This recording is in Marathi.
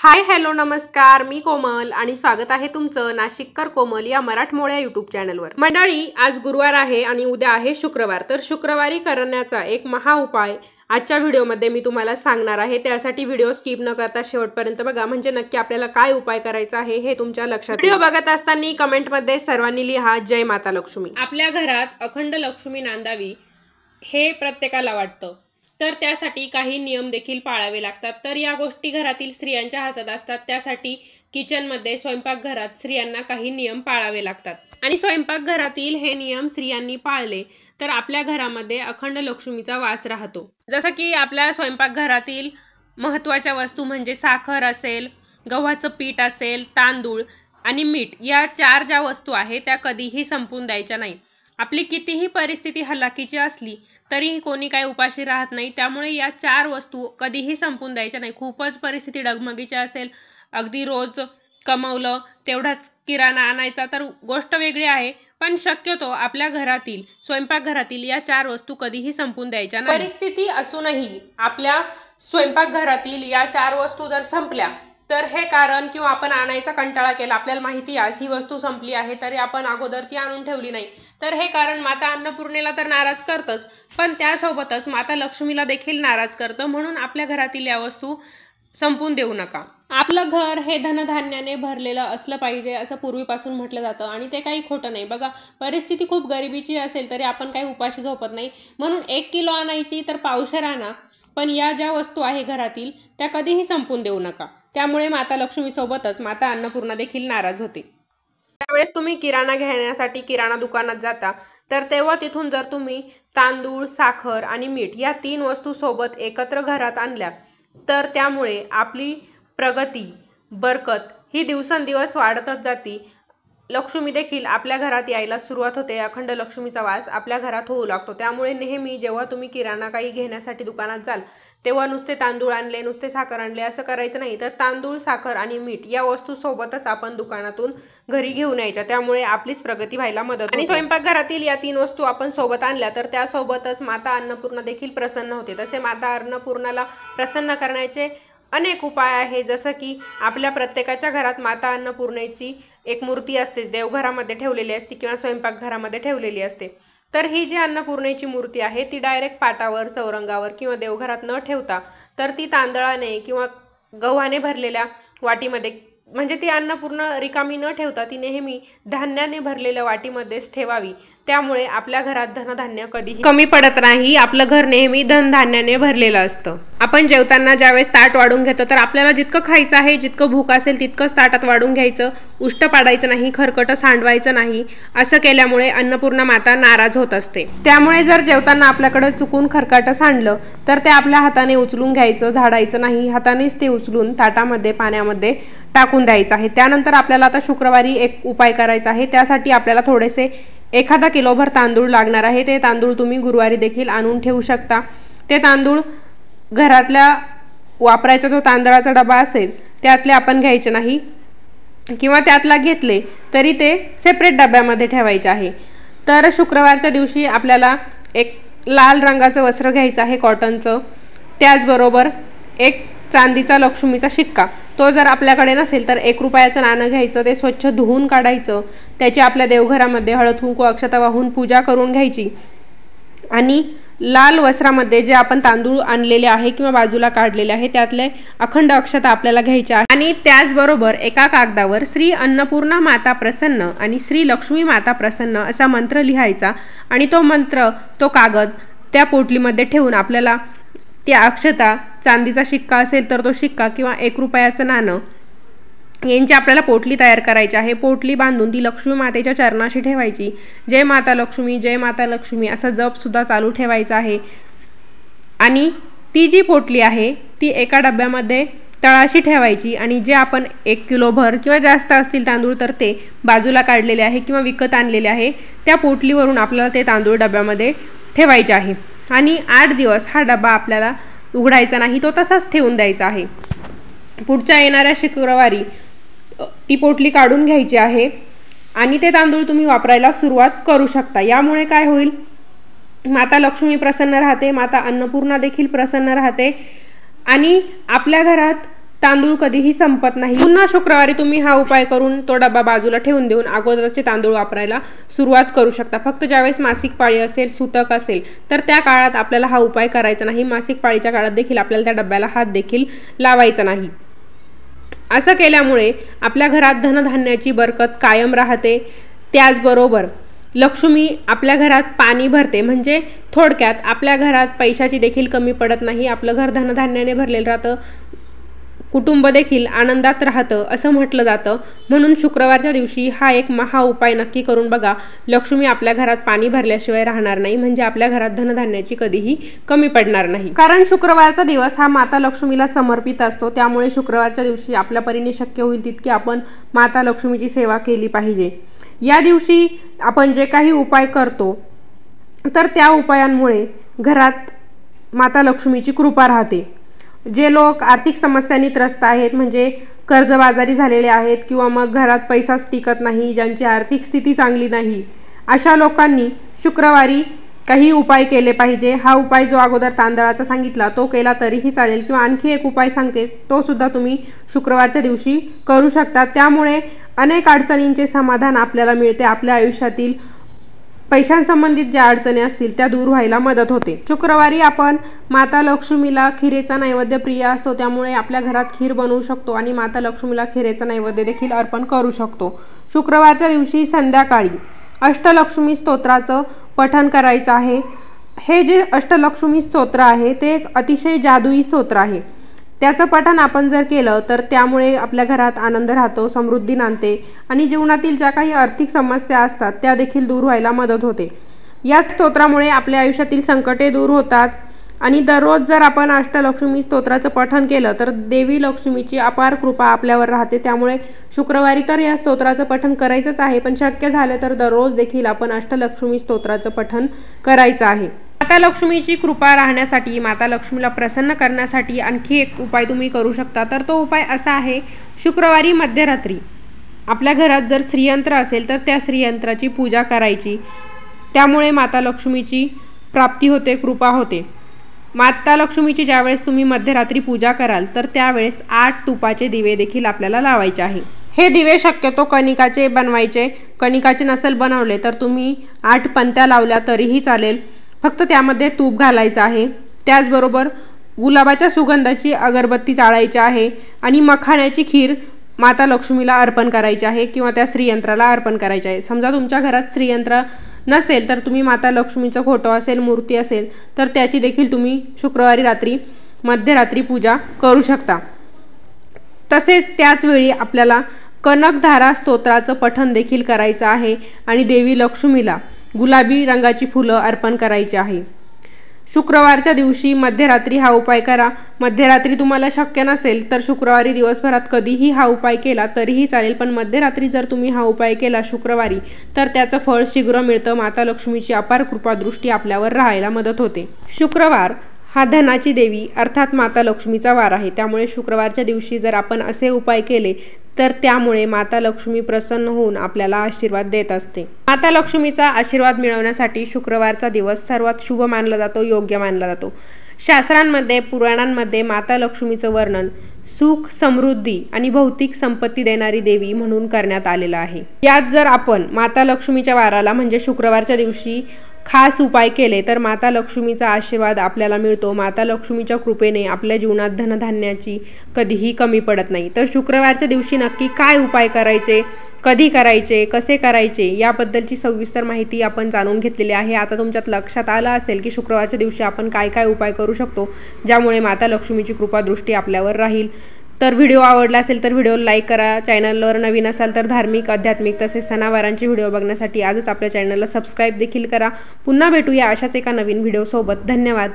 हाय हॅलो नमस्कार, मी कोमल आणि स्वागत आहे तुमचं नाशिककर कोमल या मराठमोळ्या यूट्यूब चॅनलवर। मंडळी, आज गुरुवार आहे आणि उद्या आहे शुक्रवार। तर शुक्रवारी करण्याचा एक महा उपाय आजच्या व्हिडिओमध्ये मी तुम्हाला सांगणार आहे। त्यासाठी व्हिडिओ स्किप न करता शेवटपर्यंत बघा, म्हणजे नक्की आपल्याला काय उपाय करायचा आहे हे तुमच्या लक्षात येईल। व्हिडिओ बघत असताना कमेंटमध्ये सर्वांनी लिहा जय माता लक्ष्मी। आपल्या घरात अखंड लक्ष्मी नांदावी हे प्रत्येकाला वाटतं, तर त्यासाठी काही नियम देखील पाळावे लागतात। तर या गोष्टी घरातील स्त्रियांच्या हातात असतात। त्यासाठी किचनमध्ये स्वयंपाकघरात स्त्रियांना काही नियम पाळावे लागतात आणि स्वयंपाकघरातील हे नियम स्त्रियांनी पाळले तर आपल्या घरामध्ये अखंड लक्ष्मीचा वास राहतो। जसं की आपल्या स्वयंपाकघरातील महत्त्वाच्या वस्तू म्हणजे साखर असेल, गव्हाचं पीठ असेल, तांदूळ आणि मीठ, या 4 ज्या वस्तू आहेत त्या कधीही संपून द्यायच्या नाही। आपली कितीही परिस्थिती हलाखीची असली तरीही कोणी काही उपाशी राहत नाही, त्यामुळे या 4 वस्तू कधीही संपून द्यायच्या नाही। खूपच परिस्थिती डगमगीची असेल, अगदी रोज कमवलं तेवढाच किराणा आणायचा तर गोष्ट वेगळी आहे, पण शक्यतो आपल्या घरातील स्वयंपाकघरातील या 4 वस्तू कधीही संपून द्यायच्या नाही। परिस्थिती असूनही आपल्या स्वयंपाकघरातील या 4 वस्तू जर संपल्या तर हे कारण किंवा आपण आणायचा कंटाळा केला, आपल्याला माहिती आज ही वस्तू संपली आहे तरी आपण अगोदर ती आणून ठेवली नाही, तर हे कारण माता अन्नपूर्णेला तर नाराज करतच, पण त्यासोबतच माता लक्ष्मीला देखील नाराज करतं। म्हणून आपल्या घरातील या वस्तू संपून देऊ नका। आपलं घर हे धनधान्याने भरलेलं असलं पाहिजे असं पूर्वीपासून म्हटलं जातं आणि ते काही खोटं नाही। बघा, परिस्थिती खूप गरिबीची असेल तरी आपण काही उपाशी झोपत नाही, म्हणून 1 किलो आणायची तर पावशेर आणा, पण या ज्या वस्तू आहे घरातील त्या कधीही संपून देऊ नका। त्यामुळे माता लक्ष्मी सोबतच माता अन्नपूर्णा देखील नाराज होते। त्यावेळेस तुम्ही किराणा घेण्यासाठी किराणा दुकानात जाता तर तेव्हा तिथून जर तुम्ही तांदूळ, साखर आणि मीठ या 3 वस्तू सोबत एकत्र घरात आणल्या तर त्यामुळे आपली प्रगती, बरकत ही दिवसेंदिवस वाढतच जाते। लक्ष्मी देखील आपल्या घरात यायला सुरुवात होते, अखंड लक्ष्मीचा वास आपल्या घरात होऊ लागतो। त्यामुळे नेहमी जेव्हा तुम्ही किराणा काही घेण्यासाठी दुकानात जाल तेव्हा नुसते तांदूळ आणले, नुसते साखर आणले असं करायचं नाही, तर तांदूळ, साखर आणि मीठ या वस्तू सोबतच आपण दुकानातून घरी घेऊन यायच्या, त्यामुळे आपलीच प्रगती व्हायला मदत होते। आणि स्वयंपाकघरातील या 3 वस्तू आपण सोबत आणल्या तर त्यासोबतच माता अन्नपूर्णा देखील प्रसन्न होते। तसे माता अन्नपूर्णाला प्रसन्न करण्याचे अनेक उपाय आहे, जसं की आपल्या प्रत्येकाच्या घरात माता अन्नपूर्णेची एक मूर्ती असते, देवघरामध्ये ठेवलेली असते किंवा स्वयंपाकघरामध्ये ठेवलेली असते। तर ही जी अन्नपूर्णेची मूर्ती आहे ती डायरेक्ट पाटावर, चौरंगावर किंवा देवघरात न ठेवता तर ती तांदळाने किंवा गव्हाने भरलेल्या वाटीमध्ये, म्हणजे ती अन्नपूर्ण रिकामी न ठेवता ती नेहमी धान्याने भरलेल्या वाटीमध्येच ठेवावी। त्यामुळे आपल्या घरात धनधान्य कधीही कमी पडत नाही, आपलं घर नेहमी धनधान्याने भरलेलं असतं। आपण जेवताना ज्यावेळेस ताट वाढून घेतो तर आपल्याला जितकं खायचं आहे, जितकं भूक असेल तितकंच ताटात वाढून घ्यायचं, उष्ट पाडायचं नाही, खरकटं सांडवायचं नाही। असं केल्यामुळे अन्नपूर्णा माता नाराज होत असते। त्यामुळे जर जेवताना आपल्याकडे चुकून खरकटं सांडलं तर ते आपल्या हाताने उचलून घ्यायचं, झाडायचं नाही, हातानेच ते उचलून ताटामध्ये, पाण्यामध्ये टाकून द्यायचं आहे। त्यानंतर आपल्याला आता शुक्रवारी एक उपाय करायचा आहे। त्यासाठी आपल्याला थोडेसे 1 किलोभर तांदूळ लागणार आहे। ते तांदूळ तुम्ही गुरुवारी देखील आणून ठेवू शकता। ते तांदूळ घरातल्या वापरायचा जो तांदळाचा डबा असेल त्यातले आपण घ्यायचे नाही, किंवा त्यातला घेतले तरी ते सेपरेट डब्यामध्ये ठेवायचे आहे। तर शुक्रवारच्या दिवशी आपल्याला एक लाल रंगाचं वस्त्र घ्यायचं आहे, कॉटनचं। त्याचबरोबर एक चांदीचा लक्ष्मीचा शिक्का, तो जर आपल्याकडे नसेल तर 1 रुपयाचं नाणं घ्यायचं, ते स्वच्छ धुवून काढायचं, त्याची आपल्या देवघरामध्ये हळद कुंकू अक्षता वाहून पूजा करून घ्यायची आणि लाल वस्त्रामध्ये जे आपण तांदूळ आणलेले आहे किंवा बाजूला काढलेले आहे त्यातले अखंड अक्षता आपल्याला घ्यायच्या आहे। आणि त्याचबरोबर एका कागदावर श्री अन्नपूर्णा माता प्रसन्न आणि श्री लक्ष्मी माता प्रसन्न असा मंत्र लिहायचा आणि तो मंत्र, तो कागद त्या पोटलीमध्ये ठेवून आपल्याला त्या अक्षता, चांदीचा शिक्का असेल तर तो शिक्का किंवा 1 रुपयाचं नाणं यांची आपल्याला पोटली तयार करायची आहे। पोटली बांधून ती लक्ष्मी मातेच्या चरणाशी ठेवायची। जय माता लक्ष्मी, जय माता लक्ष्मी असा जप सुद्धा चालू ठेवायचा आहे। आणि ती जी पोटली आहे ती एका डब्यामध्ये तळाशी ठेवायची आणि जे आपण 1 किलोभर किंवा जास्त असतील तांदूळ तर ते बाजूला काढलेले आहे किंवा विकत आणलेले आहे त्या पोटलीवरून आपल्याला ते तांदूळ डब्यामध्ये ठेवायचे आहे। आणि 8 दिवस हा डबा आपल्याला उघडायचा नाही, तो तसाच ठेवून द्यायचा आहे। पुढच्या येणाऱ्या शुक्रवारी ती पोटली काढून घ्यायची आहे आणि ते तांदूळ तुम्ही वापरायला सुरुवात करू शकता। यामुळे काय होईल, माता लक्ष्मी प्रसन्न राहते, माता अन्नपूर्णा देखील प्रसन्न राहते आणि आपल्या घरात तांदूळ कधीही संपत नाही। पुन्हा शुक्रवारी तुम्ही हा उपाय करून तो डबा बाजूला ठेवून देऊन अगोदरचे तांदूळ वापरायला सुरुवात करू शकता। फक्त ज्यावेळेस मासिक पाळी असेल, सूतक असेल तर त्या काळात आपल्याला हा उपाय करायचा नाही। मासिक पाळीच्या काळात देखील आपल्याला त्या डब्याला हात देखील लावायचा नाही। असं केल्यामुळे आपल्या घरात धनधान्याची बरकत कायम राहते। त्याचबरोबर लक्ष्मी आपल्या घरात पाणी भरते, म्हणजे थोडक्यात आपल्या घरात पैशाची देखील कमी पडत नाही। आपलं घर धनधान्याने भरलेलं राहतं, कुटुंब देखील आनंदात राहतं असं म्हटलं जातं। म्हणून शुक्रवारच्या दिवशी हा एक महा उपाय नक्की करून बघा। लक्ष्मी आपल्या घरात पाणी भरल्याशिवाय राहणार नाही, म्हणजे आपल्या घरात धनधान्याची कधीही कमी पडणार नाही। कारण शुक्रवारचा दिवस हा माता लक्ष्मीला समर्पित असतो, त्यामुळे शुक्रवारच्या दिवशी आपल्या परीने शक्य होईल तितकी आपण माता लक्ष्मीची सेवा केली पाहिजे। या दिवशी आपण जे काही उपाय करतो तर त्या उपायांमुळे घरात माता लक्ष्मीची कृपा राहते। जे लोक आर्थिक समस्यांनी त्रस्त आहेत, म्हणजे कर्जबाजारी झालेले आहेत किंवा मग घरात पैसाच टिकत नाही, ज्यांची आर्थिक स्थिती चांगली नाही, अशा लोकांनी शुक्रवारी काही उपाय केले पाहिजे। हा उपाय जो अगोदर तांदळाचा सांगितला तो केला तरीही चालेल, किंवा आणखी एक उपाय सांगते तो सुद्धा तुम्ही शुक्रवारच्या दिवशी करू शकता। त्यामुळे अनेक अडचणींचे समाधान आपल्याला मिळते। आपल्या आयुष्यातील पैशांसंबंधित ज्या अडचणी असतील त्या दूर व्हायला मदत होते। शुक्रवारी आपण माता लक्ष्मीला खिरेचा नैवेद्य प्रिय असतो, त्यामुळे आपल्या घरात खीर बनवू शकतो आणि माता लक्ष्मीला खिरेचा नैवेद्य देखील अर्पण करू शकतो। शुक्रवारच्या दिवशी संध्याकाळी अष्टलक्ष्मी स्तोत्राचं पठण करायचं आहे। हे जे अष्टलक्ष्मी स्तोत्र आहे ते एक अतिशय जादुई स्तोत्र आहे। त्याचं पठण आपण जर केलं तर त्यामुळे आपल्या घरात आनंद राहतो, समृद्धी नांदते आणि जीवनातील ज्या काही आर्थिक समस्या असतात त्या देखील दूर व्हायला मदत होते। या स्तोत्रामुळे आपल्या आयुष्यातील संकटे दूर होतात आणि दररोज जर आपण अष्टलक्ष्मी स्तोत्राचं पठण केलं तर देवी लक्ष्मीची अपार कृपा आपल्यावर राहते। त्यामुळे शुक्रवारी तर या स्तोत्राचं पठण करायचंच आहे, पण शक्य झालं तर दररोज देखील आपण अष्टलक्ष्मी स्तोत्राचं पठण करायचं आहे। माता लक्ष्मीची कृपा राहण्यासाठी, माता लक्ष्मीला प्रसन्न करण्यासाठी आणखी एक उपाय तुम्ही करू शकता। तर तो उपाय असा आहे, शुक्रवारी मध्यरात्री आपल्या घरात जर श्रीयंत्र असेल तर त्या श्रीयंत्राची पूजा करायची। त्यामुळे माता लक्ष्मीची प्राप्ती होते, कृपा होते। माता लक्ष्मीची ज्यावेळेस तुम्ही मध्यरात्री पूजा कराल तर त्यावेळेस 8 तुपाचे दिवे देखील आपल्याला लावायचे आहे। हे दिवे शक्यतो कणिकाचे बनवायचे, कणिकाचे नसेल बनवले तर तुम्ही 8 पंत्या लावल्या तरीही चालेल, फक्त त्यामध्ये तूप घालायचं आहे। त्याचबरोबर गुलाबाच्या सुगंधाची अगरबत्ती जाळायची आहे आणि मखाण्याची खीर माता लक्ष्मीला अर्पण करायची आहे किंवा त्या श्रीयंत्राला अर्पण करायचे आहे। समजा तुमच्या घरात श्रीयंत्र नसेल तर तुम्ही माता लक्ष्मीचा फोटो असेल, मूर्ती असेल तर त्याची देखील तुम्ही शुक्रवारी रात्री मध्यरात्री पूजा करू शकता। तसेच त्याच वेळी आपल्याला कनकधारा स्तोत्राचं पठण देखील करायचं आहे आणि देवी लक्ष्मीला गुलाबी रंगाची फुलं अर्पण करायची आहे। शुक्रवारच्या दिवशी मध्यरात्री हा उपाय करा। मध्यरात्री तुम्हाला शक्य नसेल तर शुक्रवारी दिवसभरात कधीही हा उपाय केला तरीही चालेल, पण मध्यरात्री जर तुम्ही हा उपाय केला शुक्रवारी तर त्याचं फळ शीघ्र मिळतं। माता लक्ष्मीची अपार कृपादृष्टी आपल्यावर राहायला मदत होते। शुक्रवार हा धनाची देवी अर्थात माता लक्ष्मीचा वार आहे, त्यामुळे शुक्रवारच्या दिवशी जर आपण असे उपाय केले तर त्यामुळे माता लक्ष्मी प्रसन्न होऊन आपल्याला आशीर्वाद देत असते। माता लक्ष्मीचा आशीर्वाद मिळवण्यासाठी शुक्रवारचा दिवस सर्वात शुभ मानला जातो, योग्य मानला जातो। शास्त्रांमध्ये, पुराणांमध्ये माता लक्ष्मीचं वर्णन सुख, समृद्धी आणि भौतिक संपत्ती देणारी देवी म्हणून करण्यात आलेलं आहे। यात जर आपण माता लक्ष्मीच्या वाराला म्हणजे शुक्रवारच्या दिवशी खास उपाय केले तर माता लक्ष्मीचा आशीर्वाद आपल्याला मिळतो। माता लक्ष्मीच्या कृपेने आपल्या जीवनात धनधान्याची कधीही कमी पडत नाही। तर शुक्रवारच्या दिवशी नक्की काय उपाय करायचे, कधी करायचे, कसे करायचे याबद्दलची सविस्तर माहिती आपण जाणून घेतलेली आहे। आता तुमच्यात लक्षात आलं असेल की शुक्रवारच्या दिवशी आपण काय काय उपाय करू शकतो ज्यामुळे माता लक्ष्मीची कृपादृष्टी आपल्यावर राहील। तर व्हिडिओ आवडला असेल तर व्हिडिओला लाईक करा। चॅनलवर नवीन असाल तर धार्मिक, आध्यात्मिक तसेच सणावारांचे व्हिडिओ बघण्यासाठी आजच आपल्या चॅनलला सबस्क्राईब देखील करा। पुन्हा भेटूया अशाच एका नवीन व्हिडिओसोबत। धन्यवाद।